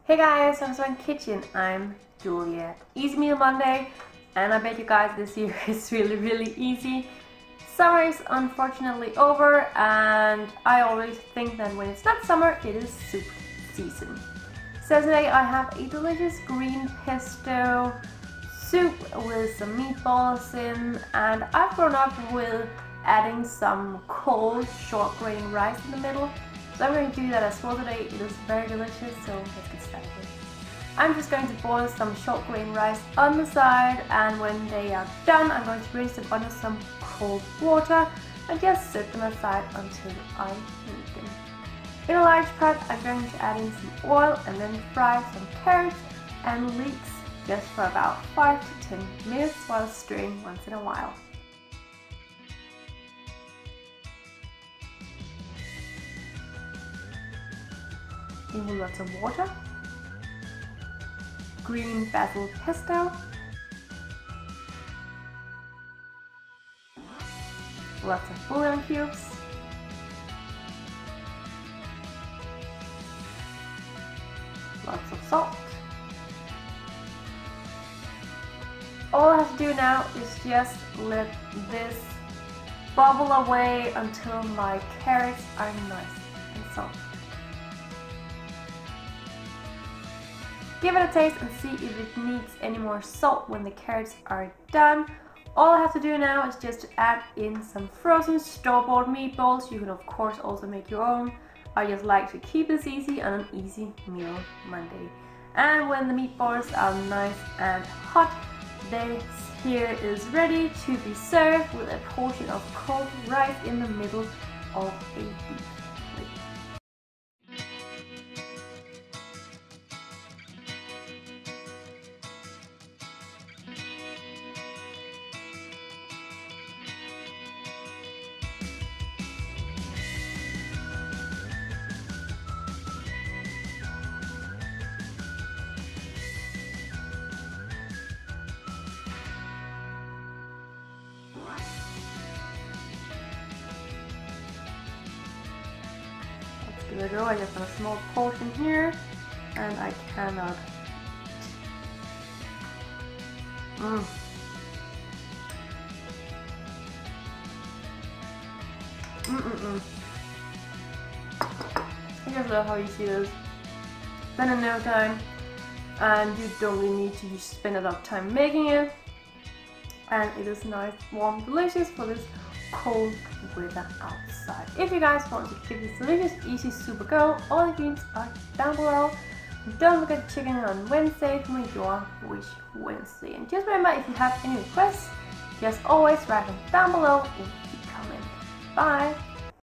Hey guys, I'm Swan Kitchen. I'm Julia. Easy Meal Monday, and I bet you guys this year is really easy. Summer is unfortunately over, and I always think that when it's not summer, it is soup season. So today I have a delicious green pesto soup with some meatballs in, and I've grown up with adding some cold short grain rice in the middle. So I'm going to do that as well today. It is very delicious, so let's get started. I'm just going to boil some short grain rice on the side, and when they are done, I'm going to rinse them under some cold water and just set them aside until I need them. In a large pot, I'm going to add in some oil and then fry some carrots and leeks just for about 5 to 10 minutes while stirring once in a while. In lots of water, green basil pesto, lots of bouillon cubes, lots of salt. All I have to do now is just let this bubble away until my carrots are nice and soft. Give it a taste and see if it needs any more salt when the carrots are done. All I have to do now is just to add in some frozen store-bought meatballs. You can of course also make your own. I just like to keep this easy on an easy meal Monday. And when the meatballs are nice and hot, this here is ready to be served with a portion of cold rice in the middle of a deep plate. Give it a go. I just have a small portion here, and I cannot. I just love how easy it is. Done in no time, and you don't really need to spend a lot of time making it. And it is nice, warm, delicious for this cold weather outside. If you guys want to give this delicious, easy soup a go, all the ingredients are down below. And don't forget to check in on Wednesday for your Wish Wednesday. And just remember, if you have any requests, just always write them down below and keep coming. Bye!